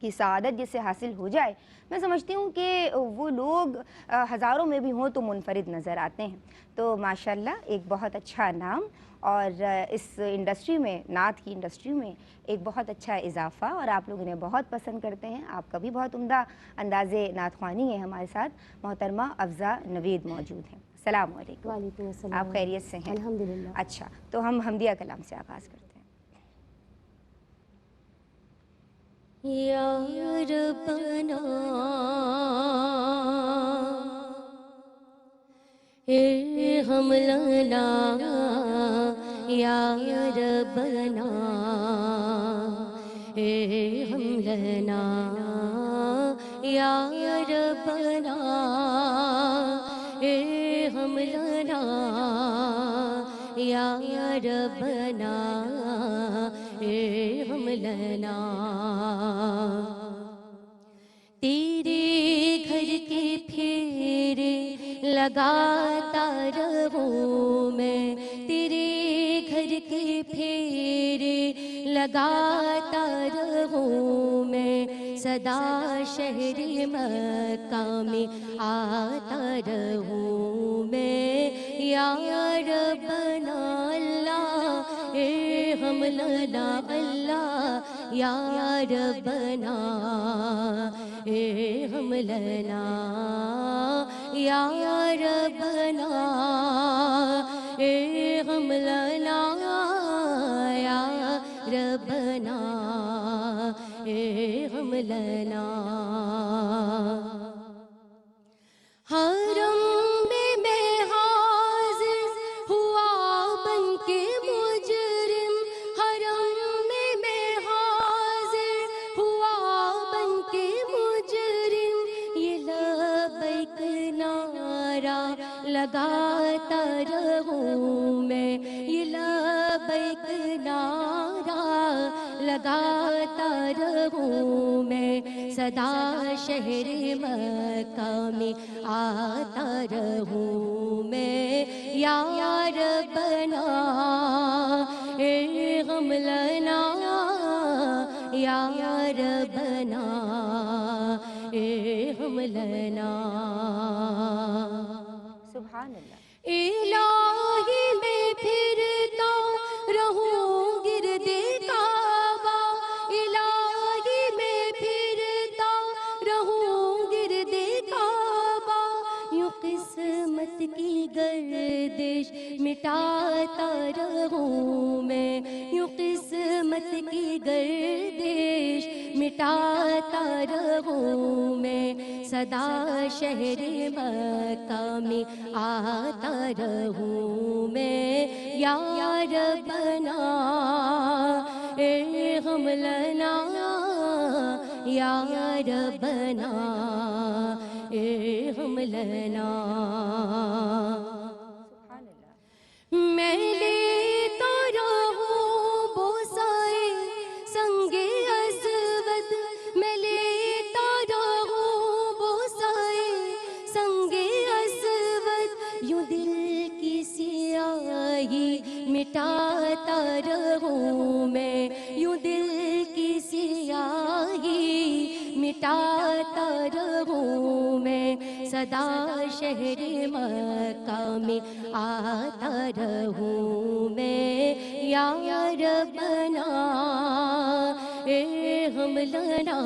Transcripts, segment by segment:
کی سعادت جسے حاصل ہو جائے، میں سمجھتی ہوں کہ وہ لوگ ہزاروں میں بھی ہوں تو منفرد نظر آتے ہیں۔ تو ماشاءاللہ ایک بہت اچھا نام، اور اس انڈسٹری میں، نعت کی انڈسٹری میں ایک بہت اچھا اضافہ، اور آپ لوگ انہیں بہت پسند کرتے ہیں۔ آپ کا بھی بہت عمدہ انداز نعت خوانی ہے۔ ہمارے ساتھ محترمہ افضہ نوید موجود ہیں۔ السلام علیکم۔ وعلیکم السلام۔ آپ خیریت سے ہیں؟ الحمدللہ۔ اچھا، تو ہم حمدیہ کلام سے آغاز کرتے ہیں۔ یا ربنا ارحم لنا یا ربنا ارحم لنا یا ربنا ارحم لنا یا ربنا ارحم لنا۔ تیرے گھر کے پھیرے لگاتا رہوں میں، تیرے گھر کے پھیرے لگاتا رہوں میں، صدا شہر مکہ میں آتا رہوں میں۔ یا ربنا اللہ ارحم لنا اللہ یا ربنا ارحم لنا یا ربنا ارحم لنا یا ربنا ارحم لنا۔ حرم میں حاضر ہوا بن کے مجرم، حرم میں حاضر ہوا بن کے مجرم، یہ لبیک نعرہ لگاتا رہوں میں، یہ لبیک نعرہ لگاتا رہوں میں، صدا شہر مکہ میں آتا رہوں میں۔ یا ربنا ارحم لنا یا ربنا ارحم لنا۔ سبحان اللہ۔ الہی میں پھرتا رہوں گرد کعبہ، الہی میں پھرتا رہوں گرد کعبہ، یوں قسمت کی گردش مٹاتا رہوں میں، یوں قسمت کی گردش مٹاتا رہوں میں، صدا شہر مکہ میں آتا رہوں میں۔ یا ربنا ارحم لنا یا ربنا ارحم لنا۔ سبحان اللہ۔ میں لیتا رہوں بوسائے سنگ اسود، میں لیتا رہوں بوسائے سنگ اسود، یوں دل کی سیاہی مٹاتا رہوں میں، یوں دل کی سیاہی مٹاتا رہوں میں، صدا شہر مکہ میں آتا رہوں میں۔ یا ربنا ارحم لنا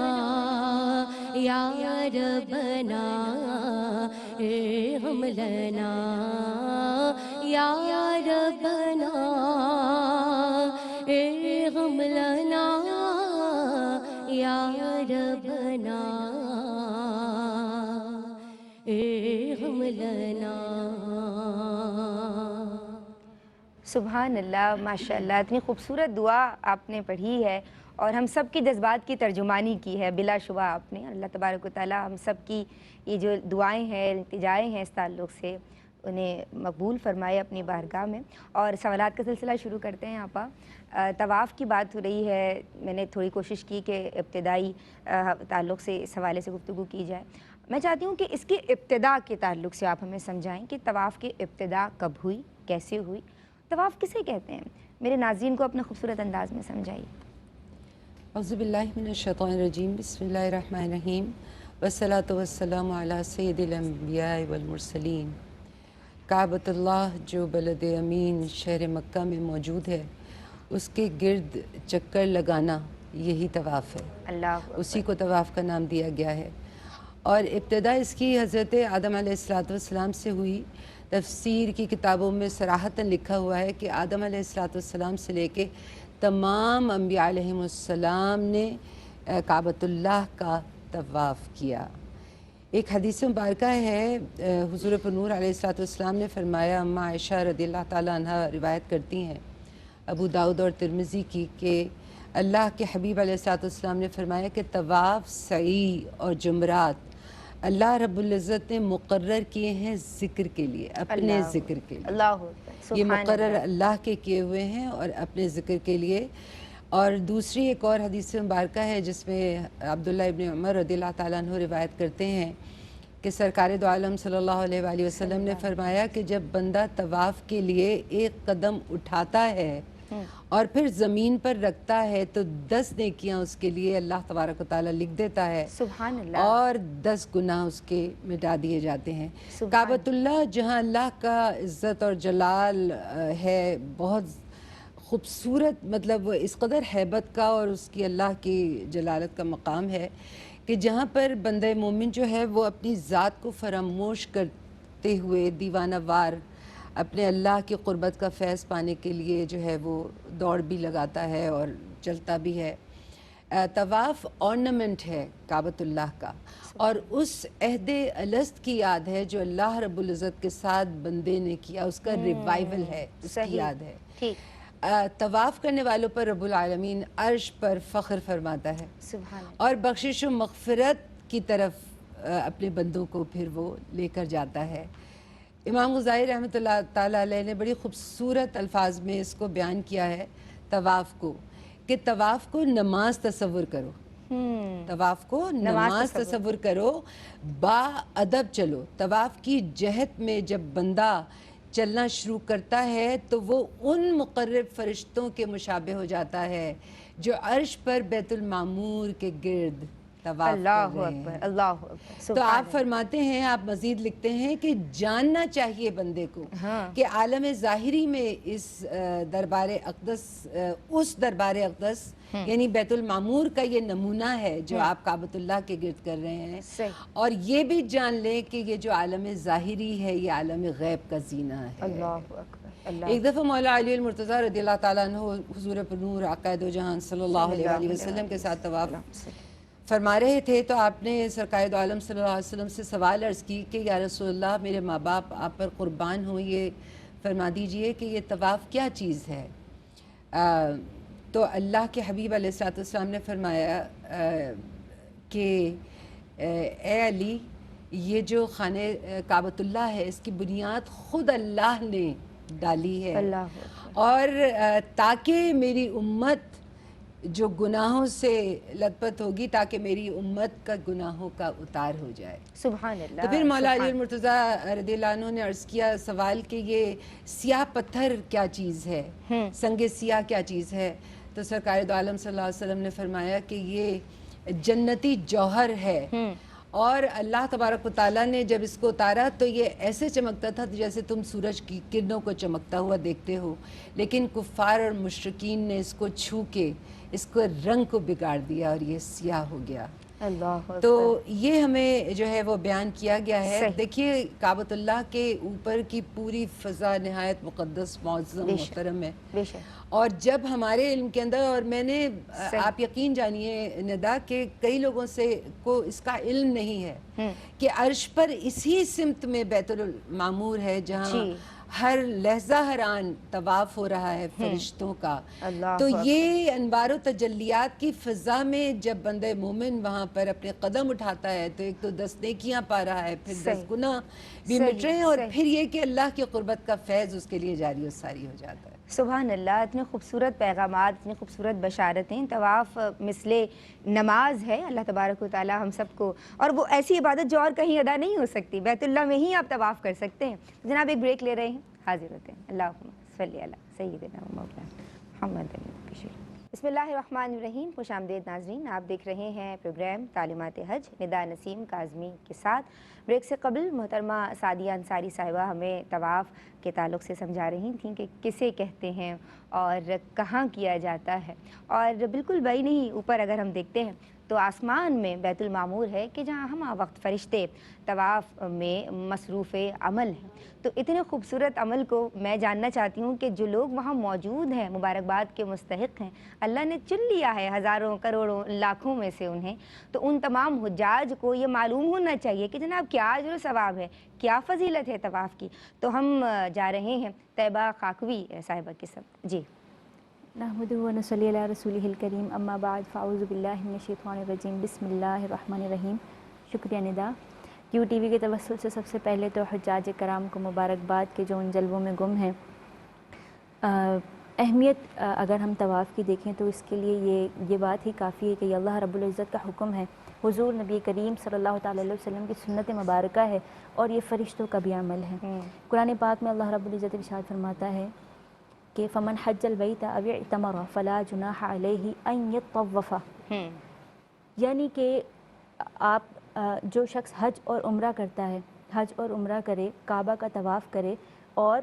یا ربنا ارحم لنا یا ربنا ارحم لنا یا ربنا ارحم لنا۔ سبحان اللہ، ماشاءاللہ، اتنی خوبصورت دعا آپ نے پڑھی ہے اور ہم سب کے جذبات کی ترجمانی کی ہے بلا شبہ آپ نے۔ اللہ تبارک و تعالیٰ ہم سب کی یہ جو دعائیں ہیں، التجائیں ہیں اس تعلق سے، انہیں مقبول فرمائے اپنی بارگاہ میں۔ اور سوالات کا سلسلہ شروع کرتے ہیں آپا۔ طواف کی بات ہو رہی ہے، میں نے تھوڑی کوشش کی کہ ابتدائی تعلق سے اس حوالے سے گفتگو کی جائے۔ میں چاہتی ہوں کہ اس کی ابتدا کے تعلق سے آپ ہمیں سمجھائیں کہ طواف کی ابتدا کب ہوئی، کیسے ہوئی، طواف کسے کہتے ہیں؟ میرے ناظرین کو اپنے خوبصورت انداز میں سمجھائیے۔ اعوذ باللہ من الشیطان الرجیم، بسم اللہ الرحمن الرحیم، والصلاۃ والسلام علی سید الانبیاء والمرسلین۔ کعبۃ اللہ جو بلد امین شہر مکہ میں موجود ہے، اس کے گرد چکر لگانا یہی طواف ہے، اللہ اسی کو طواف کا نام دیا گیا ہے۔ اور ابتدا اس کی حضرت آدم علیہ السلام سے ہوئی۔ تفسیر کی کتابوں میں صراحتاً لکھا ہوا ہے کہ آدم علیہ السلام سے لے کے تمام انبیاء علیہم السلام نے کعبۃ اللہ کا طواف کیا۔ ایک حدیث مبارکہ ہے، حضور پر نور علیہ السلام نے فرمایا، اماں عائشہ رضی اللہ تعالیٰ عنہ روایت کرتی ہیں ابو داؤد اور ترمذی کی، کہ اللہ کے حبیب علیہ السلام نے فرمایا کہ طواف، سعی اور جمرات اللہ رب العزت نے مقرر کیے ہیں ذکر کے لیے، اپنے ذکر کے لیے۔ اللہ یہ مقرر اللہ کے کیے ہوئے ہیں اور اپنے ذکر کے لیے۔ اور دوسری ایک اور حدیث مبارکہ ہے جس میں عبداللہ ابن عمر رضی اللہ تعالیٰ عنہ روایت کرتے ہیں کہ سرکار دو عالم صلی اللہ علیہ وآلہ وسلم نے فرمایا کہ جب بندہ طواف کے لیے ایک قدم اٹھاتا ہے اور پھر زمین پر رکھتا ہے تو 10 نیکیاں اس کے لیے اللہ تبارک و تعالیٰ لکھ دیتا ہے، سبحان اللہ، اور 10 گناہ اس کے مٹا دیے جاتے ہیں۔ کعبۃ اللہ جہاں اللہ کا عزت اور جلال ہے، بہت خوبصورت، مطلب اس قدر ہیبت کا اور اس کی اللہ کی جلالت کا مقام ہے کہ جہاں پر بندہ مومن جو ہے وہ اپنی ذات کو فراموش کرتے ہوئے دیوانہ وار اپنے اللہ کی قربت کا فیض پانے کے لیے جو ہے وہ دوڑ بھی لگاتا ہے اور چلتا بھی ہے۔ طواف آرنامنٹ ہے کعبۃ اللہ کا، اور اس عہد الست کی یاد ہے جو اللہ رب العزت کے ساتھ بندے نے کیا، اس کا ریوائیول ہے، اس کی یاد ہے۔ طواف کرنے والوں پر رب العالمین عرش پر فخر فرماتا ہے اور بخشش و مغفرت کی طرف اپنے بندوں کو پھر وہ لے کر جاتا ہے۔ امام غزالی رحمۃ اللہ تعالیٰ علیہ نے بڑی خوبصورت الفاظ میں اس کو بیان کیا ہے طواف کو، کہ طواف کو نماز تصور کرو، طواف کو نماز تصور کرو، با ادب چلو۔ طواف کی جہت میں جب بندہ چلنا شروع کرتا ہے تو وہ ان مقرب فرشتوں کے مشابہ ہو جاتا ہے جو عرش پر بیت المعمور کے گرد طواف کر رہے ہیں۔ اللہ اکبر۔ تو آپ فرماتے ہیں، آپ مزید لکھتے ہیں کہ جاننا چاہیے بندے کو کہ عالم ظاہری میں اس دربار اقدس، اس دربار اقدس یعنی بیت المعمور کا یہ نمونہ ہے جو آپ کعبۃ اللہ کے گرد کر رہے ہیں، اور یہ بھی جان لیں کہ یہ جو عالم ظاہری ہے یہ عالم غیب کا زینہ ہے۔ اللہ اکبر۔ ایک دفعہ مولا علی المرتضیٰ رضی اللہ تعالیٰ عنہ حضور پر نور آقا دو جہان صلی اللہ علیہ وسلم کے ساتھ طواف فرما رہے تھے، تو آپ نے سرکار دو عالم صلی اللہ علیہ وسلم سے سوال عرض کی کہ یا رسول اللہ، میرے ماں باپ آپ پر قربان ہوں، یہ فرما دیجئے کہ یہ طواف کیا چیز ہے۔ تو اللہ کے حبیب علیہ السلام نے فرمایا کہ اے علی، یہ جو خانہ کعبۃ اللہ ہے اس کی بنیاد خود اللہ نے ڈالی ہے، اور تاکہ میری امت جو گناہوں سے لت پت ہوگی، تاکہ میری امت کا گناہوں کا اتار ہو جائے۔ سبحان اللہ۔ تو پھر مولا علی المرتضیٰ رضی اللہ عنہ نے عرض کیا سوال کہ یہ سیاہ پتھر کیا چیز ہے، سنگ سیاہ کیا چیز ہے؟ تو سرکار دو عالم صلی اللہ علیہ وسلم نے فرمایا کہ یہ جنتی جوہر ہے، اور اللہ تبارک و تعالیٰ نے جب اس کو اتارا تو یہ ایسے چمکتا تھا جیسے تم سورج کی کرنوں کو چمکتا ہوا دیکھتے ہو، لیکن کفار اور مشرکین نے اس کو چھو کے اس کو رنگ کو بگاڑ دیا اور یہ سیاہ ہو گیا۔ تو یہ ہمیں جو ہے وہ بیان کیا گیا ہے۔ دیکھیے کعبۃ اللہ کے اوپر کی پوری فضا نہایت مقدس، معظم، محترم ہے، اور جب ہمارے علم کے اندر، اور میں نے آپ یقین جانیے ندا کہ کئی لوگوں سے کو اس کا علم نہیں ہے کہ عرش پر اسی سمت میں بیت المعمور ہے جہاں ہر لحظہ ہر آن طواف ہو رہا ہے فرشتوں کا۔ تو یہ انوار و تجلیات کی فضا میں جب بندہ مومن وہاں پر اپنے قدم اٹھاتا ہے تو ایک تو 10 نیکیاں پا رہا ہے، پھر 10 گناہ بھی مٹ رہے ہیں، اور پھر یہ کہ اللہ کی قربت کا فیض اس کے لیے جاری و ساری ہو جاتا ہے۔ سبحان اللہ، اتنے خوبصورت پیغامات، اتنی خوبصورت بشارتیں۔ طواف مثل نماز ہے، اللہ تبارک و تعالی ہم سب کو، اور وہ ایسی عبادت جو اور کہیں ادا نہیں ہو سکتی، بیت اللہ میں ہی آپ طواف کر سکتے ہیں۔ جناب ایک بریک لے رہے ہیں، حاضر ہوتے ہیں۔ اللہم صلی علی سیدنا و مولانا محمد۔ بسم اللہ الرحمن الرحیم. خوش آمدید ناظرین، آپ دیکھ رہے ہیں پروگرام تعلیمات حج ندا نسیم کاظمی کے ساتھ. بریک سے قبل محترمہ سعدیہ انصاری صاحبہ ہمیں طواف کے تعلق سے سمجھا رہی تھیں کہ کسے کہتے ہیں اور کہاں کیا جاتا ہے. اور بالکل بعید نہیں، اوپر اگر ہم دیکھتے ہیں تو آسمان میں بیت المعمور ہے کہ جہاں ہم وقت فرشتے طواف میں مصروف عمل ہیں. تو اتنے خوبصورت عمل کو میں جاننا چاہتی ہوں کہ جو لوگ وہاں موجود ہیں، مبارکباد کے مستحق ہیں، اللہ نے چن لیا ہے ہزاروں کروڑوں لاکھوں میں سے انہیں، تو ان تمام حجاج کو یہ معلوم ہونا چاہیے کہ جناب کیا اجر و ثواب ہے، کیا فضیلت ہے طواف کی. تو ہم جا رہے ہیں طیبہ خاکوی صاحبہ کے ساتھ. جی نحمدہ و نصلی علی رسولہ الکریم، اما بعد فاعوذ باللہ من الشیطان الرجیم، بسم اللہ الرحمن الرحیم. شکریہ ندا. کیو ٹی وی کے توسل سے سب سے پہلے تو حجاج کرام کو مبارکباد کے جو ان جلووں میں گم ہیں. اہمیت اگر ہم طواف کی دیکھیں تو اس کے لیے یہ بات ہی کافی ہے کہ یہ اللہ رب العزت کا حکم ہے، حضور نبی کریم صلی اللہ تعالیٰ علیہ وسلم کی سنت مبارکہ ہے، اور یہ فرشتوں کا بھی عمل ہے. قرآن پاک میں اللہ رب العزت ارشاد فرماتا ہے کہ فمن حج البیت او اعتمر فلا جناح علیہ ان یطوف، یعنی کہ آپ جو شخص حج اور عمرہ کرتا ہے، حج اور عمرہ کرے، کعبہ کا طواف کرے اور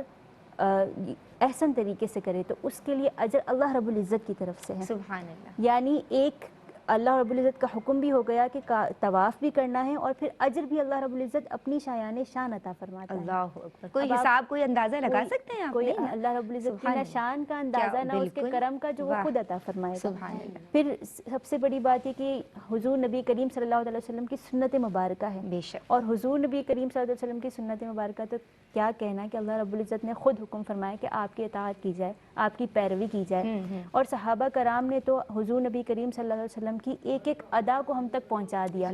احسن طریقے سے کرے، تو اس کے لیے اجر اللہ رب العزت کی طرف سے ہے. سبحان اللہ. یعنی ایک اللہ رب العزت کا حکم بھی ہو گیا کہ طواف بھی کرنا ہے، اور پھر اجر بھی اللہ رب العزت اپنی شایان شان عطا فرماتا ہے. اللہ اکبر. کوئی حساب، کوئی اندازہ لگا سکتے ہیں آپ؟ کوئی اللہ رب العزت کی نہ شان کا اندازہ، نہ اس کے کرم کا جو وہ خود عطا فرمائے گا. سبحان اللہ. پھر سب سے بڑی بات یہ کہ حضور نبی کریم صلی اللہ علیہ وسلم کی سنت مبارکہ ہے. بے شک. اور حضور نبی کریم صلی اللہ علیہ وسلم کی سنت مبارکہ تو کیا کہنا کہ اللہ رب العزت نے خود حکم فرمایا کہ آپ کی اطاعت کی جائے، آپ کی پیروی کی جائے. اور صحابہ کرام نے تو حضور نبی کریم صلی اللہ علیہ وسلم کی ایک ایک ادا کو ہم تک پہنچا دیا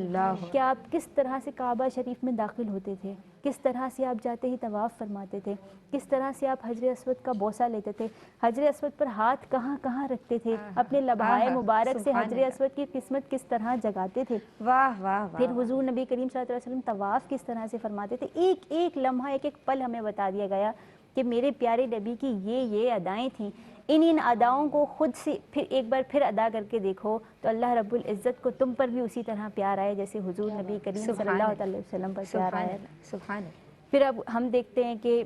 کہ آپ کس طرح سے کعبہ شریف میں داخل ہوتے تھے، کس طرح سے آپ جاتے ہی طواف فرماتے تھے، کس طرح سے آپ حجر اسود کا بوسہ لیتے تھے، حجر اسود پر ہاتھ کہاں کہاں رکھتے تھے، اپنے لبھائے مبارک سے حجر اسود کی قسمت کس طرح جگاتے تھے. واہ واہ. پھر حضور نبی کریم صلی اللہ علیہ وسلم طواف کس طرح سے فرماتے تھے. ایک ایک لمحہ، ایک ایک پل ہمیں بتا دیا گیا کہ میرے پیارے نبی کی یہ ادائیں تھیں. ان اداؤں کو خود سے پھر ایک بار پھر ادا کر کے دیکھو تو اللہ رب العزت کو تم پر بھی اسی طرح پیار آئے جیسے حضور نبی کریم صلی اللہ علیہ وسلم پر پیار آیا. سبحان اللہ. پھر اب ہم دیکھتے ہیں کہ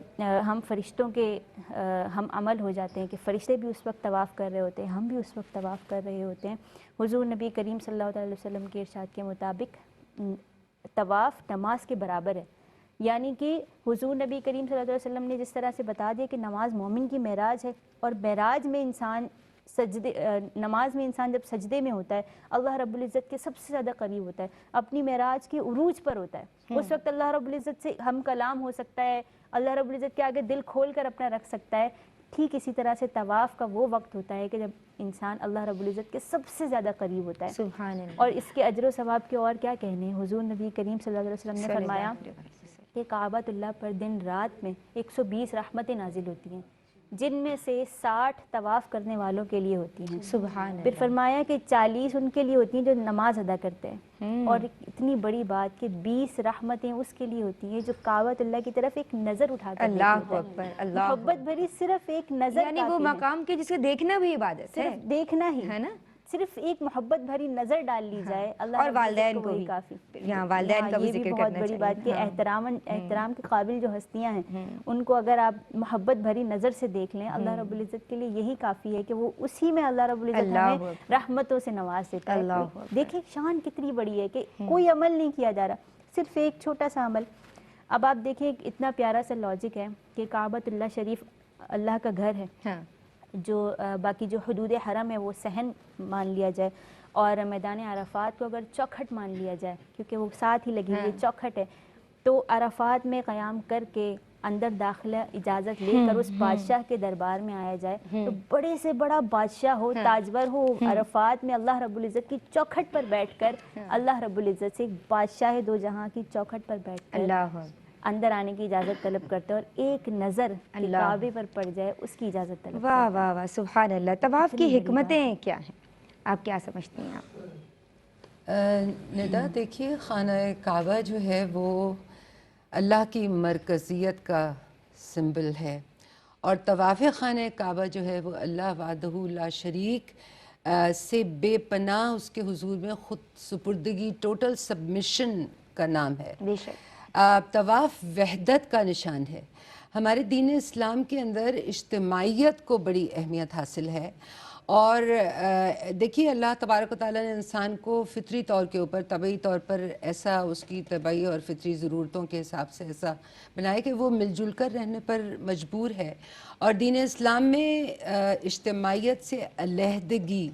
ہم فرشتوں کے ہم عمل ہو جاتے ہیں کہ فرشتے بھی اس وقت طواف کر رہے ہوتے ہیں، ہم بھی اس وقت طواف کر رہے ہوتے ہیں. حضور نبی کریم صلی اللہ علیہ وسلم کے ارشاد کے مطابق طواف نماز کے برابر ہے. یعنی کہ حضور نبی کریم صلی اللہ علیہ وسلم نے جس طرح سے بتا دیا کہ نماز مومن کی معراج ہے، اور معراج میں انسان نماز میں انسان جب سجدے میں ہوتا ہے اللہ رب العزت کے سب سے زیادہ قریب ہوتا ہے، اپنی معراج کے عروج پر ہوتا ہے. اس وقت اللہ رب العزت سے ہم کلام ہو سکتا ہے، اللہ رب العزت کے آگے دل کھول کر اپنا رکھ سکتا ہے. ٹھیک اسی طرح سے طواف کا وہ وقت ہوتا ہے کہ جب انسان اللہ رب العزت کے سب سے زیادہ قریب ہوتا ہے. سبحان اللہ. اور اس کے اجر و ثواب کے اور کیا کہنے. حضور نبی کریم صلی اللہ علیہ وسلم نے فرمایا کہ کعبۃ اللہ پر دن رات میں 120 رحمتیں نازل ہوتی ہیں، جن میں سے 60 طواف کرنے والوں کے لیے ہوتی ہیں. سبحان اللہ. پھر فرمایا کہ 40 ان کے لیے ہوتی ہیں جو نماز ادا کرتے ہیں، اور اتنی بڑی بات کہ 20 رحمتیں اس کے لیے ہوتی ہیں جو کعبۃ اللہ کی طرف ایک نظر اٹھا کر اللہ اکبر. اللہ محبت بھری صرف ایک نظر، یعنی وہ مقام کے جسے دیکھنا بھی عبادت ہے، صرف دیکھنا ہی ہے نا، صرف ایک محبت بھری نظر ڈال لی جائے اللہ اور والدین کو بھی کافی. یہاں والدین کا بھی یہ بھی ذکر بہت کرنا بڑی بات کہ احترام کے قابل جو ہستیاں ہیں ان کو اگر آپ محبت بھری نظر سے دیکھ لیں، اللہ رب العزت کے لیے یہی کافی ہے کہ وہ اسی میں اللہ رب العزت ہمیں رحمتوں سے نواز دیتا ہے. دیکھیں شان کتنی بڑی ہے کہ کوئی عمل نہیں کیا جا رہا، صرف ایک چھوٹا سا عمل. اب آپ دیکھیں اتنا پیارا سا لاجک ہے کہ کعبۃ اللہ شریف اللہ کا گھر ہے، جو باقی جو حدود حرم ہے وہ صحن مان لیا جائے، اور میدان عرفات کو اگر چوکھٹ مان لیا جائے کیونکہ وہ ساتھ ہی لگی ہوئی چوکھٹ ہے، تو عرفات میں قیام کر کے اندر داخلہ اجازت لے کر اس بادشاہ کے دربار میں آیا جائے تو بڑے سے بڑا بادشاہ ہو، تاجور ہو، عرفات میں اللہ رب العزت کی چوکھٹ پر بیٹھ کر اللہ رب العزت سے بادشاہ دو جہاں کی چوکھٹ پر بیٹھ کر اندر آنے کی اجازت طلب کرتے ہیں، اور ایک نظر کعبے پر پڑ جائے اس کی اجازت طلب کرتے ہیں. واہ واہ واہ. سبحان اللہ. طواف کی حکمتیں کیا ہیں، آپ کیا سمجھتی ہیں آپ؟ ندا دیکھیے، خانہ کعبہ جو ہے وہ اللہ کی مرکزیت کا سمبل ہے، اور طواف خانہ کعبہ جو ہے وہ اللہ وحدہ لا شریک سے بے پناہ اس کے حضور میں خود سپردگی، ٹوٹل سبمیشن کا نام ہے۔ بے شک۔ طواف وحدت کا نشان ہے۔ ہمارے دین اسلام کے اندر اجتماعیت کو بڑی اہمیت حاصل ہے، اور دیکھیے اللہ تبارک و تعالیٰ نے انسان کو فطری طور کے اوپر، طبعی طور پر ایسا اس کی طبعی اور فطری ضرورتوں کے حساب سے ایسا بنایا کہ وہ مل جل کر رہنے پر مجبور ہے، اور دین اسلام میں اجتماعیت سے علیحدگی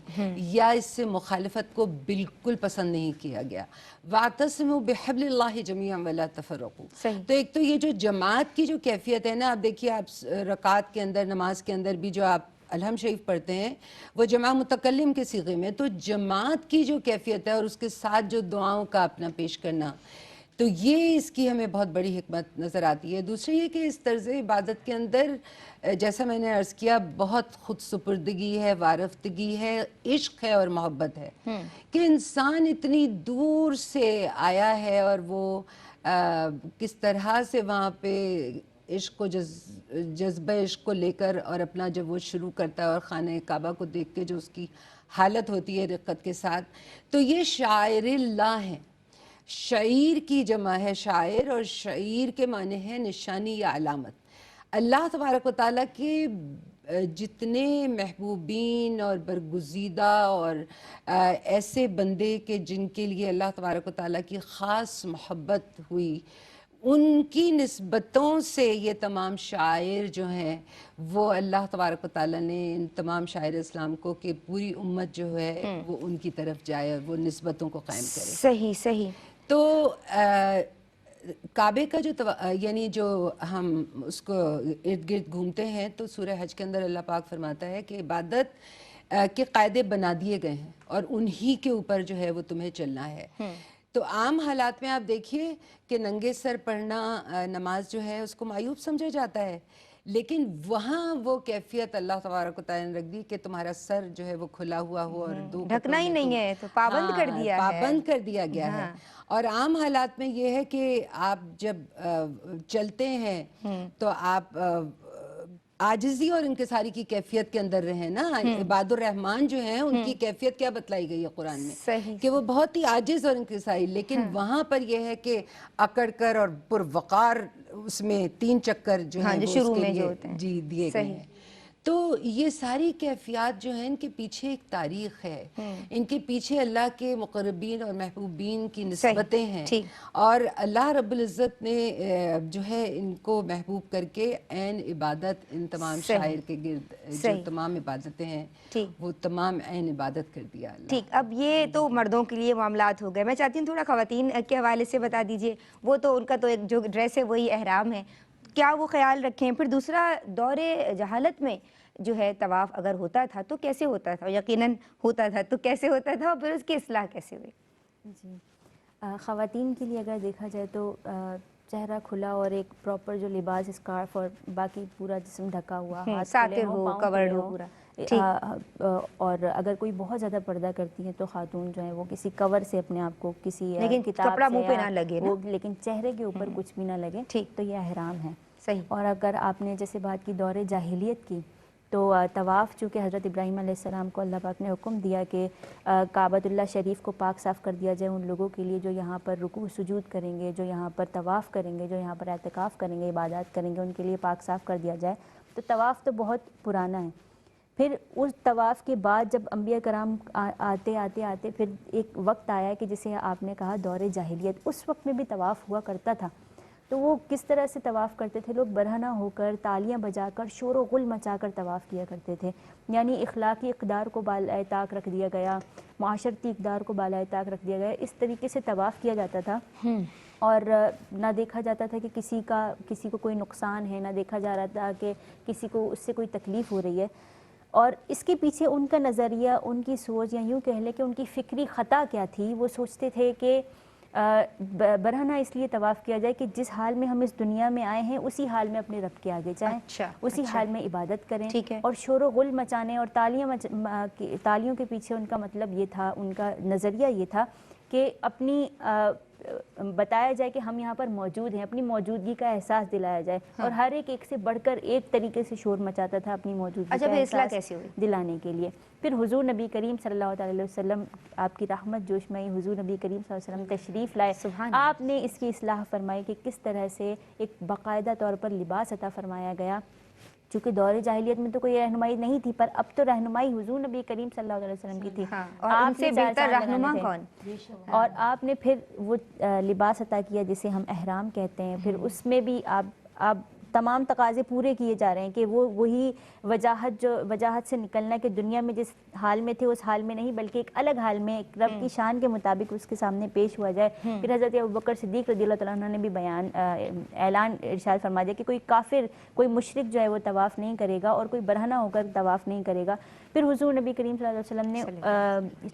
یا اس سے مخالفت کو بالکل پسند نہیں کیا گیا۔ وَاعْتَصِمُوا بِحَبْلِ اللَّهِ جَمِيعًا وَلَا تَفَرَّقُوا۔ صحیح۔ تو ایک تو یہ جو جماعت کی جو کیفیت ہے نا، آپ دیکھیے آپ رکعت کے اندر، نماز کے اندر بھی جو آپ الحمد شریف پڑھتے ہیں وہ جمع متکلم کے صیغے میں، تو جماعت کی جو کیفیت ہے اور اس کے ساتھ جو دعاؤں کا اپنا پیش کرنا، تو یہ اس کی ہمیں بہت بڑی حکمت نظر آتی ہے۔ دوسری یہ کہ اس طرز عبادت کے اندر جیسا میں نے عرض کیا بہت خود سپردگی ہے، وارفتگی ہے، عشق ہے اور محبت ہے، کہ انسان اتنی دور سے آیا ہے اور وہ کس طرح سے وہاں پہ عشق کو جذبہ عشق کو لے کر، اور اپنا جب وہ شروع کرتا ہے اور خانہ کعبہ کو دیکھ کے جو اس کی حالت ہوتی ہے رقت کے ساتھ، تو یہ شاعر اللہ ہیں۔ شعیر کی جمع ہے شاعر، اور شعیر کے معنی ہے نشانی یا علامت۔ اللہ تبارک و تعالیٰ کے جتنے محبوبین اور برگزیدہ اور ایسے بندے کہ جن کے لیے اللہ تبارک و تعالیٰ کی خاص محبت ہوئی، ان کی نسبتوں سے یہ تمام شاعر جو ہیں وہ اللہ تبارک و تعالیٰ نے ان تمام شاعر اسلام کو کہ پوری امت جو ہے وہ ان کی طرف جائے اور وہ نسبتوں کو قائم کرے۔ صحیح صحیح۔ تو کعبے کا جو یعنی جو ہم اس کو ارد گرد گھومتے ہیں، تو سورہ حج کے اندر اللہ پاک فرماتا ہے کہ عبادت کے قاعدے بنا دیے گئے ہیں اور انہی کے اوپر جو ہے وہ تمہیں چلنا ہے۔ تو عام حالات میں آپ دیکھیے کہ ننگے سر پڑھنا نماز جو ہے اس کو معیوب سمجھا جاتا ہے، لیکن وہاں وہ کیفیت اللہ تبارک و تعالیٰ نے رکھ دی کہ تمہارا سر جو ہے وہ کھلا ہوا ہو اور دو ڈھکنا ہی نہیں ہے، تو پابند کر دیا ہے، پابند کر دیا گیا ہے۔ اور عام حالات میں یہ ہے کہ آپ جب چلتے ہیں تو آپ عاجزی اور انکساری کی کیفیت کے اندر رہیں نا۔ عباد الرحمن جو ہیں ان کی کیفیت کیا بتلائی گئی ہے قرآن میں، کہ وہ بہت ہی عاجز اور انکساری، لیکن وہاں پر یہ ہے کہ اکڑ کر اور پروقار اس میں 3 چکر جو ہیں وہ اس کے لیے جی دیے گئے ہیں۔ تو یہ ساری کیفیات جو ہیں ان کے پیچھے ایک تاریخ ہے، ان کے پیچھے اللہ کے مقربین اور محبوبین کی نسبتیں ہیں، اور اللہ رب العزت نے جو ہے ان کو محبوب کر کے عین عبادت ان تمام شاعر کے گرد جو تمام عبادتیں ہیں وہ تمام عین عبادت کر دیا اللہ۔ ٹھیک، اب یہ تو مردوں کے لیے معاملات ہو گئے، میں چاہتی ہوں تھوڑا خواتین کے حوالے سے بتا دیجئے۔ وہ تو ان کا تو ایک جو ڈریس ہے وہی احرام ہے، کیا وہ خیال رکھیں؟ پھر دوسرا دور جہالت میں جو ہے طواف اگر ہوتا تھا تو کیسے ہوتا تھا؟ یقیناً ہوتا تھا تو کیسے ہوتا تھا، اور پھر اس کی اصلاح کیسے ہوئی؟ جی، خواتین کے لیے اگر دیکھا جائے تو چہرہ کھلا اور ایک پراپر جو لباس، اسکارف اور باقی پورا جسم ڈھکا ہوا، ہاتھ ساتر ہو، کورڈ ہو پورا، اور اگر کوئی بہت زیادہ پردہ کرتی ہیں تو خاتون جو ہیں وہ کسی کور سے اپنے آپ کو کسی لیکن کپڑا منہ پہ نہ لگے نا، لیکن چہرے کے اوپر کچھ بھی نہ لگے، تو یہ احرام ہے۔ صحیح۔ اور اگر آپ نے جیسے بات کی دور جاہلیت کی، تو طواف چونکہ حضرت ابراہیم علیہ السلام کو اللہ پاک نے حکم دیا کہ کعبۃ اللہ شریف کو پاک صاف کر دیا جائے ان لوگوں کے لیے جو یہاں پر رکوع سجود کریں گے، جو یہاں پر طواف کریں گے، جو یہاں پر اعتکاف کریں گے، عبادات کریں گے، ان کے لیے پاک صاف کر دیا جائے۔ تو طواف تو بہت پرانا ہے۔ پھر اس طواف کے بعد جب انبیاء کرام آتے پھر ایک وقت آیا کہ جسے آپ نے کہا دور جاہلیت، اس وقت میں بھی طواف ہوا کرتا تھا۔ تو وہ کس طرح سے طواف کرتے تھے؟ لوگ برہنہ ہو کر، تالیاں بجا کر، شور و غل مچا کر طواف کیا کرتے تھے، یعنی اخلاقی اقدار کو بالائے طاق رکھ دیا گیا، معاشرتی اقدار کو بالائے طاق رکھ دیا گیا، اس طریقے سے طواف کیا جاتا تھا۔ اور نہ دیکھا جاتا تھا کہ کسی کو کوئی نقصان ہے، نہ دیکھا جا رہا تھا کہ کسی کو اس سے کوئی تکلیف ہو رہی ہے۔ اور اس کے پیچھے ان کا نظریہ، ان کی سوچ، یا یوں کہہ لیں کہ ان کی فکری خطا کیا تھی، وہ سوچتے تھے کہ برہنہ اس لیے طواف کیا جائے کہ جس حال میں ہم اس دنیا میں آئے ہیں اسی حال میں اپنے رب کے آگے جائیں، اسی حال میں عبادت کریں، اور شور و غل مچانے اور تالیوں کے پیچھے ان کا مطلب یہ تھا، ان کا نظریہ یہ تھا کہ اپنی بتایا جائے کہ ہم یہاں پر موجود ہیں، اپنی موجودگی کا احساس دلایا جائے. اور ہر ایک سے بڑھ کر ایک طریقے سے شور مچاتا تھا اپنی موجودگی کا احساس دلانے کے لیے. پھر حضور نبی کریم صلی اللہ علیہ وسلم، آپ کی رحمت جوش میں حضور نبی کریم صلی اللہ علیہ وسلم تشریف لائے. آپ نے اس کی اصلاح فرمائی کہ کس طرح سے ایک باقاعدہ طور پر لباس عطا فرمایا گیا. چونکہ دور جاہلیت میں تو کوئی رہنمائی نہیں تھی، پر اب تو رہنمائی حضور نبی کریم صلی اللہ علیہ وسلم کی تھی. اور ان سے بہتر رہنما کون؟ اور آپ نے پھر وہ لباس عطا کیا جسے ہم احرام کہتے ہیں. پھر اس میں بھی آپ تمام تقاضے پورے کیے جا رہے ہیں کہ وہ وہی وجاہت سے نکلنا کہ دنیا میں جس حال میں تھے اس حال میں نہیں، بلکہ ایک الگ حال میں ایک رب کی شان کے مطابق اس کے سامنے پیش ہوا جائے. پھر حضرت ابوبکر صدیق رضی اللہ تعالیٰ عنہ نے بھی اعلان ارشاد فرما دیا کہ کوئی کافر، کوئی مشرک جو ہے وہ طواف نہیں کرے گا اور کوئی برہنہ ہو کر طواف نہیں کرے گا. پھر حضور نبی کریم صلی اللہ علیہ وسلم نے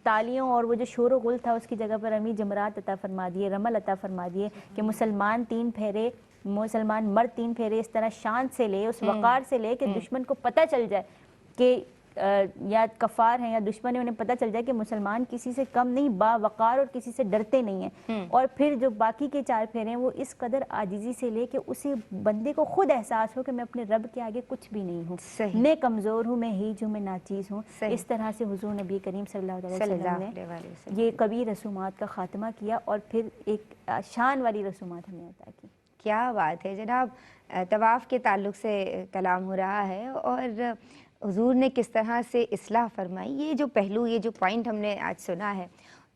تالیوں اور وہ جو شور و غل تھا اس کی جگہ پر ہمیں جمرات عطا فرما دیے، رمل عطا فرما دیے کہ مسلمان مرد 3 پھیرے اس طرح شان سے لے، اس وقار سے لے کہ دشمن کو پتہ چل جائے کہ یا کفار ہیں یا دشمن ہیں، انہیں پتہ چل جائے کہ مسلمان کسی سے کم نہیں، با وقار اور کسی سے ڈرتے نہیں ہیں. اور پھر جو باقی کے 4 پھیرے ہیں وہ اس قدر عاجزی سے لے کہ اسے بندے کو خود احساس ہو کہ میں اپنے رب کے آگے کچھ بھی نہیں ہوں، میں کمزور ہوں، میں ہیج ہوں، میں ناچیز ہوں. اس طرح سے حضور نبی کریم صلی اللہ علیہ وسلم نے یہ کبھی رسومات کا خاتمہ کیا اور پھر ایک شان والی رسومات ہمیں عطا کی. کیا بات ہے جناب. طواف کے تعلق سے کلام ہو رہا ہے اور حضور نے کس طرح سے اصلاح فرمائی. یہ جو پہلو، یہ جو پوائنٹ ہم نے آج سنا ہے،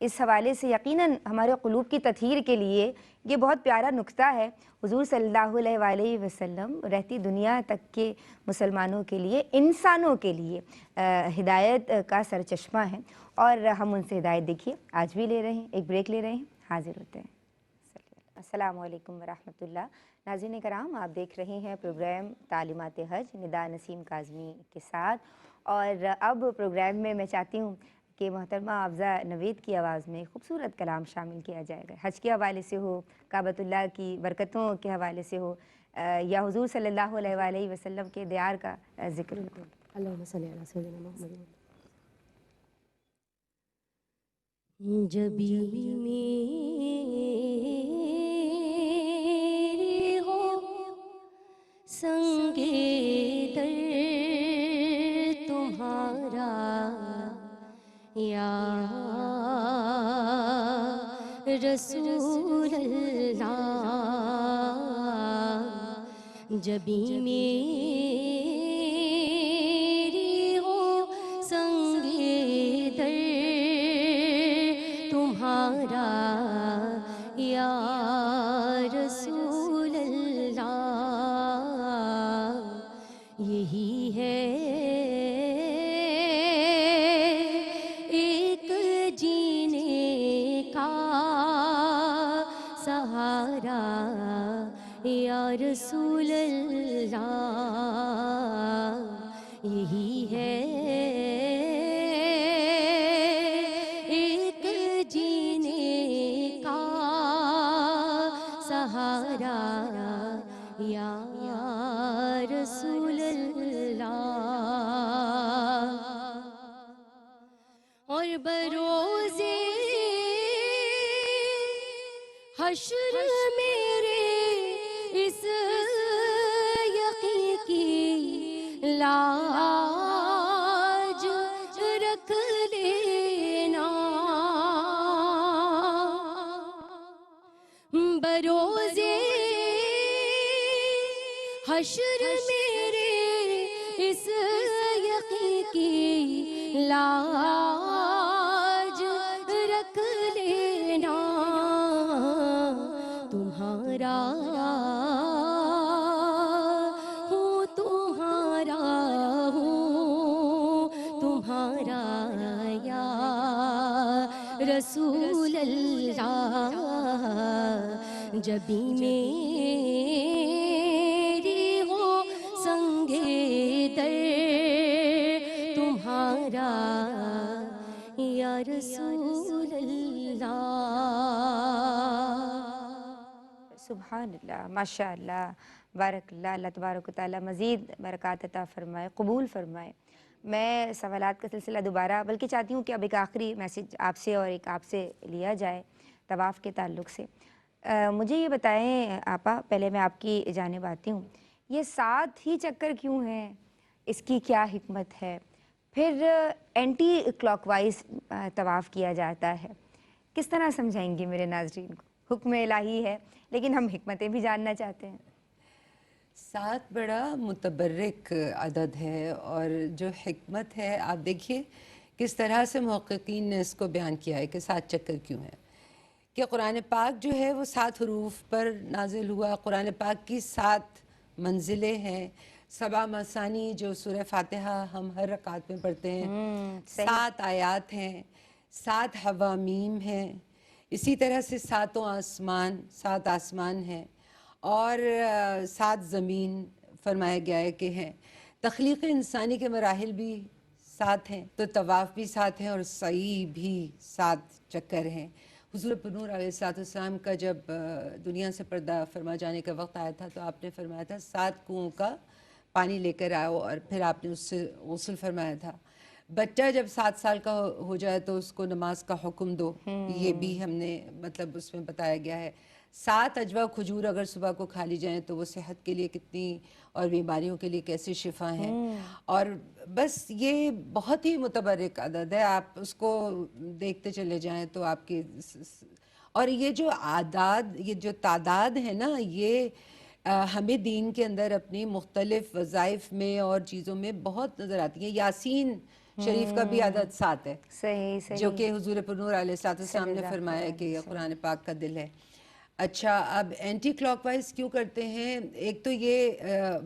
اس حوالے سے یقیناً ہمارے قلوب کی تطہیر کے لیے یہ بہت پیارا نقطہ ہے. حضور صلی اللہ علیہ وآلہ وسلم رہتی دنیا تک کے مسلمانوں کے لیے، انسانوں کے لیے ہدایت کا سرچشمہ ہے اور ہم ان سے ہدایت دیکھیے آج بھی لے رہے ہیں. ایک بریک لے رہے ہیں، حاضر ہوتے ہیں. السلام علیکم ورحمۃ اللہ. ناظرین کرام، آپ دیکھ رہے ہیں پروگرام تعلیمات حج ندا نسیم کاظمی کے ساتھ. اور اب پروگرام میں میں چاہتی ہوں کہ محترمہ افضہ نوید کی آواز میں خوبصورت کلام شامل کیا جائے گا. حج کے حوالے سے ہو، کعبۃ اللہ کی برکتوں کے حوالے سے ہو، یا حضور صلی اللہ علیہ وآلہ وسلم کے دیار کا ذکر ہو. اللہم صلی علی سیدنا محمد. جبی سنگے در تمہارا یا رسول اللہ، جبھی میری ہو سنگے در تمہارا یا رسول اللہ. یہی ہے ایک جینے کا سہارا یا رسول اللہ. یہی ہے ایک جینے کا سہارا یا رسول اللہ. اور بروزے حشر میرے اس یقین کی لاج رکھ لینا. بروزے حشر میرے اس یقین کی لاج رکھ لینا. تمہارا ہوں، تمہارا ہوں، تمہارا یا رسول اللہ. جبھی میری ہو سنگے در تمہارا یا رسول اللہ. سبحان اللہ، ماشاء اللہ، بارک اللہ. اللہ تبارک و تعالیٰ مزید برکات عطا فرمائے، قبول فرمائے. میں سوالات کا سلسلہ دوبارہ بلکہ چاہتی ہوں کہ اب ایک آخری میسج آپ سے اور ایک آپ سے لیا جائے. طواف کے تعلق سے. مجھے یہ بتائیں آپا، پہلے میں آپ کی جانب آتی ہوں، یہ 7 ہی چکر کیوں ہیں؟ اس کی کیا حکمت ہے؟ پھر اینٹی کلاک وائز طواف کیا جاتا ہے، کس طرح سمجھائیں گے میرے ناظرین کو؟ حکم الہی ہے لیکن ہم حکمتیں بھی جاننا چاہتے ہیں. 7 بڑا متبرک عدد ہے، اور جو حکمت ہے آپ دیکھیے کس طرح سے محققین نے اس کو بیان کیا ہے کہ 7 چکر کیوں ہیں. کہ قرآن پاک جو ہے وہ 7 حروف پر نازل ہوا. قرآن پاک کی 7 منزلیں ہیں. 7 مثانی جو سورہ فاتحہ ہم ہر رکعت میں پڑھتے ہیں، 7 آیات ہیں، 7 حوامیم ہیں. اسی طرح سے 7 آسمان، 7 آسمان ہیں، اور 7 زمین فرمایا گیا ہے کہ ہیں. تخلیق انسانی کے مراحل بھی 7 ہیں، تو طواف بھی 7 ہیں، اور سعی بھی 7 چکر ہیں. حضور پر نور علیہ السلام کا جب دنیا سے پردہ فرما جانے کا وقت آیا تھا تو آپ نے فرمایا تھا 7 کنوؤں کا پانی لے کر آؤ، اور پھر آپ نے اس سے غسل فرمایا تھا. بچہ جب 7 سال کا ہو جائے تو اس کو نماز کا حکم دو، یہ بھی ہم نے مطلب اس میں بتایا گیا ہے. 7 اجوا کھجور اگر صبح کو کھا لی جائیں تو وہ صحت کے لیے کتنی، اور بیماریوں کے لیے کیسی شفا ہیں. اور بس یہ بہت ہی متبرک عدد ہے، آپ اس کو دیکھتے چلے جائیں تو آپ کی، اور یہ جو اعداد، یہ جو تعداد ہے نا، یہ ہمیں دین کے اندر اپنی مختلف وظائف میں اور چیزوں میں بہت نظر آتی ہیں. یاسین شریف کا بھی عدد 7 ہے، صحیح صحیح، جو کہ حضور پر نور علیہ السلام نے فرمایا کہ یہ قرآن پاک کا دل ہے. اچھا، اب اینٹی کلاک وائز کیوں کرتے ہیں؟ ایک تو یہ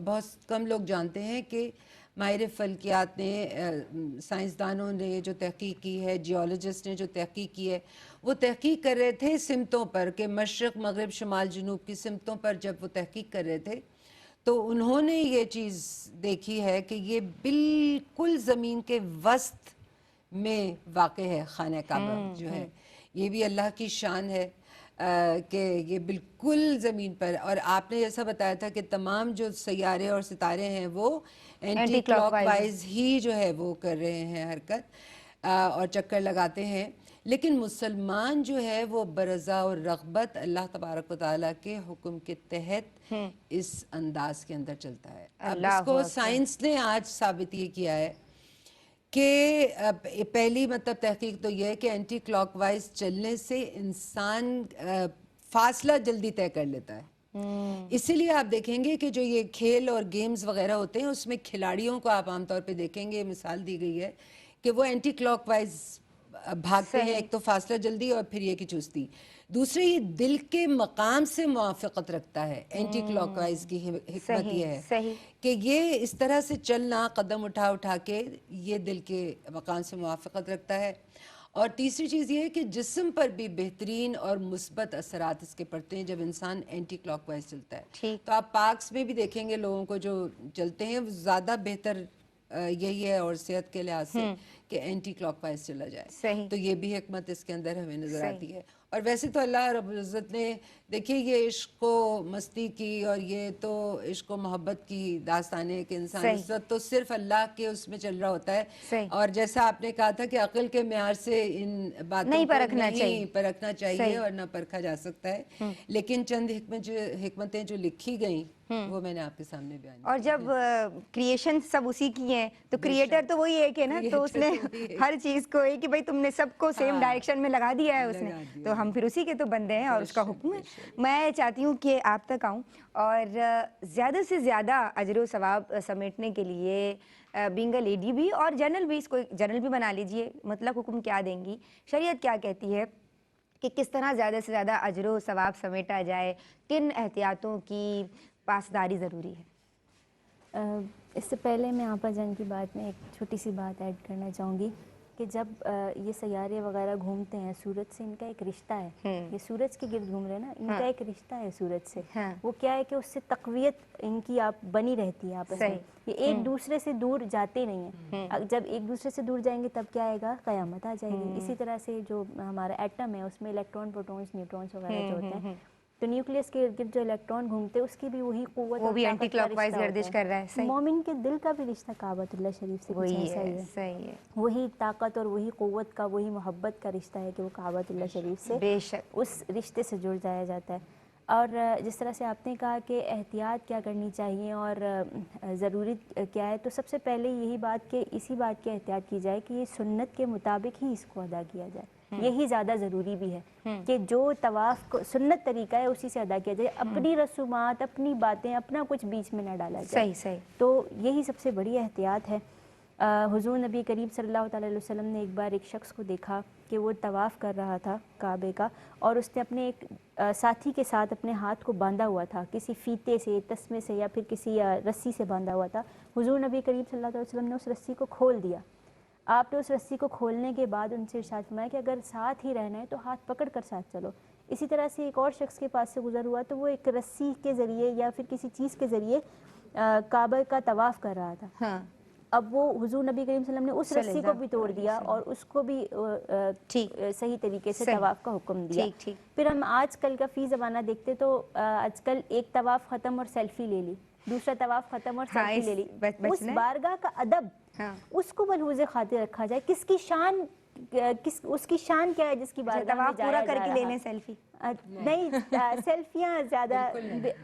بہت کم لوگ جانتے ہیں کہ ماہر فلکیات نے، سائنسدانوں نے جو تحقیق کی ہے، جیولوجسٹ نے جو تحقیق کی ہے، وہ تحقیق کر رہے تھے سمتوں پر، کہ مشرق، مغرب، شمال، جنوب کی سمتوں پر جب وہ تحقیق کر رہے تھے تو انہوں نے یہ چیز دیکھی ہے کہ یہ بالکل زمین کے وسط میں واقع ہے. خانہ کعبہ جو ہے یہ بھی اللہ کی شان ہے کہ یہ بالکل زمین پر. اور آپ نے ایسا بتایا تھا کہ تمام جو سیارے اور ستارے ہیں وہ اینٹی کلاک وائز ہی جو ہے وہ کر رہے ہیں حرکت اور چکر لگاتے ہیں. لیکن مسلمان جو ہے وہ برضا اور رغبت اللہ تبارک و تعالیٰ کے حکم کے تحت اس انداز کے اندر چلتا ہے. اب اس کو سائنس نے آج ثابت یہ کیا ہے کہ پہلی مطلب تحقیق تو یہ ہے کہ اینٹی کلاک وائز چلنے سے انسان فاصلہ جلدی طے کر لیتا ہے. اسی لیے آپ دیکھیں گے کہ جو یہ کھیل اور گیمز وغیرہ ہوتے ہیں اس میں کھلاڑیوں کو آپ عام طور پہ دیکھیں گے، مثال دی گئی ہے کہ وہ اینٹی کلاک وائز بھاگتے ہیں. ایک تو فاصلہ جلدی، اور پھر یہ کہ چستی. دوسرے یہ دل کے مقام سے موافقت رکھتا ہے. اینٹی کلاک وائز کی حکمت یہ ہے کہ یہ اس طرح سے چلنا، قدم اٹھا اٹھا کے، یہ دل کے مقام سے موافقت رکھتا ہے. اور تیسری چیز یہ ہے کہ جسم پر بھی بہترین اور مثبت اثرات اس کے پڑتے ہیں جب انسان اینٹی کلاک وائز چلتا ہے. تو آپ پارکس میں بھی دیکھیں گے لوگوں کو جو چلتے ہیں وہ زیادہ بہتر یہی ہے، اور صحت کے لحاظ سے کہ اینٹی کلاک وائز چلا جائے. تو یہ بھی حکمت اس کے اندر ہمیں نظر آتی ہے. اور ویسے تو اللہ رب العزت نے، دیکھیے یہ عشق و مستی کی اور یہ تو عشق و محبت کی داستان ہے کہ انسان اس وقت تو صرف اللہ کے اس میں چل رہا ہوتا ہے. اور جیسا آپ نے کہا تھا کہ عقل کے معیار سے ان باتوں کو نہیں پرکھنا چاہیے اور نہ پرکھا جا سکتا ہے. لیکن چند حکمتیں جو لکھی گئیں وہ میں نے آپ کے سامنے بیان کی. اور جب کریشن سب اسی کی ہیں تو کریٹر تو وہی ہے کہ نا، تو اس نے ہر چیز کو کہ بھائی تم نے سب کو سیم ڈائریکشن میں لگا دیا ہے اس نے، تو ہم پھر اسی کے تو بندے ہیں اور اس کا حکم ہے. میں چاہتی ہوں کہ آپ تک آؤں اور زیادہ سے زیادہ اجر و ثواب سمیٹنے کے لیے بینگ اے لیڈی بھی اور جنرل بھی، اس کو جنرل بھی بنا لیجئے، مطلق حکم کیا دیں گی، شریعت کیا کہتی ہے کہ کس طرح زیادہ سے زیادہ اجر و ثواب سمیٹا جائے، کن احتیاطوں کی پاسداری ضروری ہے؟ اس سے پہلے میں آپا جان کی بات میں ایک چھوٹی سی بات ایڈ کرنا چاہوں گی کہ جب یہ سیارے وغیرہ گھومتے ہیں سورج سے، ان کا ایک رشتہ ہے. یہ سورج کے گرد گھوم رہے ہیں نا، ان کا ایک رشتہ ہے سورج سے. وہ کیا ہے کہ اس سے تقویت ان کی آپ بنی رہتی ہے آپس میں. یہ ایک دوسرے سے دور جاتے نہیں ہیں. جب ایک دوسرے سے دور جائیں گے تب کیا آئے گا؟ قیامت آ جائے گی. اسی طرح سے جو ہمارا ایٹم ہے اس میں الیکٹران، پروٹونز، نیوٹرونز وغیرہ جو ہوتے ہیں تو نیوکلیس کے ارد گرد جو الیکٹران گھومتے ہیں اس کی بھی وہی قوت وہ بھی اینٹی کلاک وائز گردش کر رہا ہے. صحیح, مومن کے دل کا بھی رشتہ کعبۃ اللہ شریف سے کچھ ایسا ہی ہے. صحیح ہے, وہی طاقت اور وہی قوت کا, وہی محبت کا رشتہ ہے کہ وہ کعبۃ اللہ شریف سے بے شک. اس رشتے سے جڑ جایا جاتا ہے. اور جس طرح سے آپ نے کہا کہ احتیاط کیا کرنی چاہیے اور ضروری کیا ہے, تو سب سے پہلے یہی بات کہ اسی بات کی احتیاط کی جائے کہ یہ سنت کے مطابق ہی اس کو ادا کیا جائے. یہی زیادہ ضروری بھی ہے کہ جو طواف کو سنت طریقہ ہے اسی سے ادا کیا جائے. اپنی رسومات, اپنی باتیں, اپنا کچھ بیچ میں نہ ڈالا جائے. صحیح صحیح. تو یہی سب سے بڑی احتیاط ہے. حضور نبی کریم صلی اللہ تعالیٰ علیہ وسلم نے ایک بار ایک شخص کو دیکھا کہ وہ طواف کر رہا تھا کعبے کا, اور اس نے اپنے ایک ساتھی کے ساتھ اپنے ہاتھ کو باندھا ہوا تھا, کسی فیتے سے, تسمے سے یا پھر کسی رسی سے باندھا ہوا تھا. حضور نبی کریم صلی اللہ علیہ وسلم نے اس رسی کو کھول دیا. آپ نے اس رسی کو کھولنے کے بعد ان سے ارشاد فرمایا کہ اگر ساتھ ہی رہنا ہے تو ہاتھ پکڑ کر ساتھ چلو. اسی طرح سے ایک اور شخص کے پاس سے گزر ہوا تو وہ ایک رسی کے ذریعے یا پھر کسی چیز کے ذریعے کعبہ کا طواف کر رہا تھا. ہاں, اب وہ حضور نبی کریم صلی اللہ علیہ وسلم نے اس رسی کو بھی توڑ دیا اور اس کو بھی صحیح طریقے سے طواف کا حکم دیا. پھر ہم آج کل کا فی زمانہ دیکھتے تو آج کل ایک طواف ختم اور سیلفی لے لی, دوسرا طواف ختم اور سیلفی لے لی. اس بارگاہ کا ادب اس کو ملحوظ خاطر رکھا جائے. کس کی شان, اس کی شان کیا ہے جس کی بارگاہ میں پورا کر کے لینے سیلفی نہیں, سیلفیاں زیادہ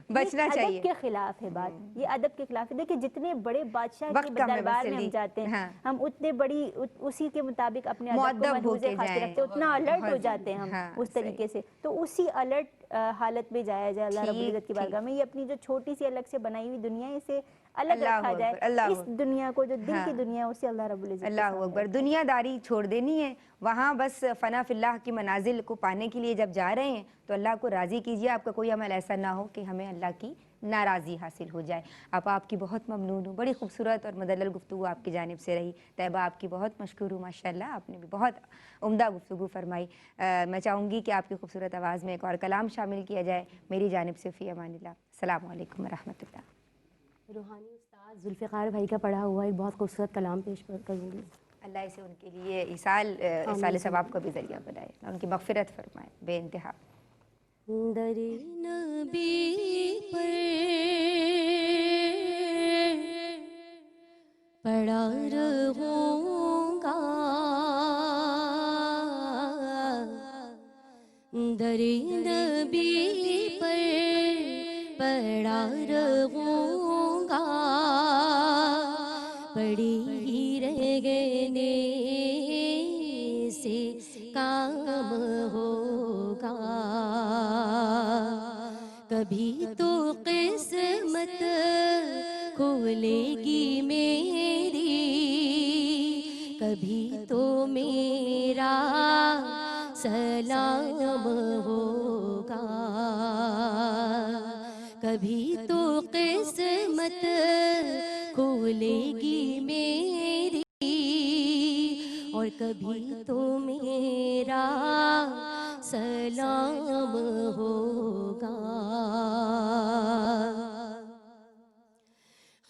بچنا چاہیے. ادب کے خلاف ہے بات, یہ ادب کے خلاف ہے. دیکھیں جتنے بڑے بادشاہ کے دربار میں ہم جاتے ہیں ہم اتنے بڑی اسی کے مطابق اپنے ادب کو ملحوظ خاطر رکھتے ہیں, اتنا الرٹ ہو جاتے ہیں ہم اس طریقے سے. تو اسی الرٹ حالت میں جایا جائے اللہ رب العزت کی بارگاہ میں. یہ اپنی جو چھوٹی سی الگ سے بنائی ہوئی دنیا ہے اسے الگ رکھا جائے. اس دنیا کو جو دل کی دنیا ہے اسے اللہ رب العزت. اللہ اکبر. دنیا داری چھوڑ دینی ہے, وہاں بس فنا فی اللہ کی منازل کو پانے کے لیے جب جا رہے ہیں تو اللہ کو راضی کیجیے. آپ کا کوئی عمل ایسا نہ ہو کہ ہمیں اللہ کی ناراضی حاصل ہو جائے. آپ کی بہت ممنون ہوں, بڑی خوبصورت اور مدلل گفتگو آپ کی جانب سے رہی. طیبہ آپ کی بہت مشکور ہوں, ماشاءاللہ آپ نے بھی بہت عمدہ گفتگو فرمائی. میں چاہوں گی کہ آپ کی خوبصورت آواز میں ایک اور کلام شامل کیا جائے. میری جانب سے فی امان اللہ, السلام علیکم ورحمۃ اللہ. روحانی استاد ذوالفقار بھائی کا پڑھا ہوا ایک بہت خوبصورت کلام پیش کروں گی. اللہ اسے ان کے لیے ایصال ثواب کا بھی ذریعہ بنائے, ان کی مغفرت فرمائے بے انتہا. در نبی پر پڑا رہوں گا, در نبی پر پڑا رہوں گا, پڑی ہی رہنے سے کام ہوگا. کبھی تو قسمت کھولے گی میری, کبھی تو میرا سلام ہوگا. کبھی تو قسمت کھولے گی میری اور کبھی تو میرا سلام ہوگا.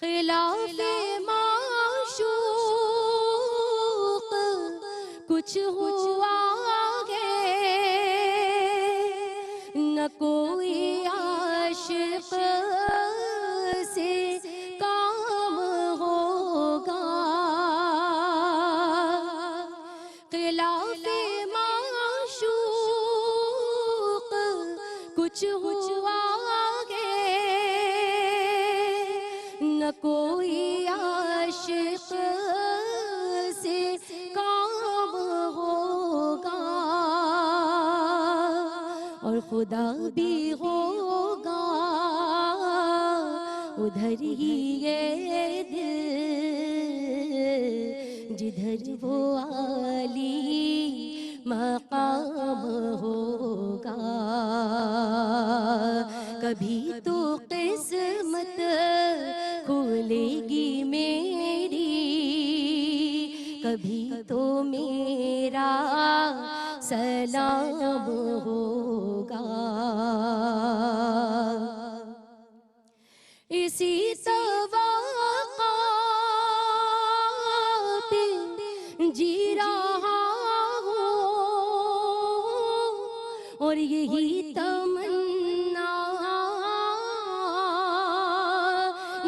خلاف معشوق کچھ ہوا ہے, نہ کوئی عاشق سے کام ہوگا. خلاف معشوق کچھ ہوا ہے, نہ کوئی عاشق سے کام ہوگا. اور خدا بھی ہوگا ادھر ہی یہ دل جدھر وہ عالی مقام ہوگا. کبھی تو قسمت کھولے گی میری, کبھی تو میرا سلام ہوگا. اسی توقع پہ جی رہا ہوں اور یہی تمنا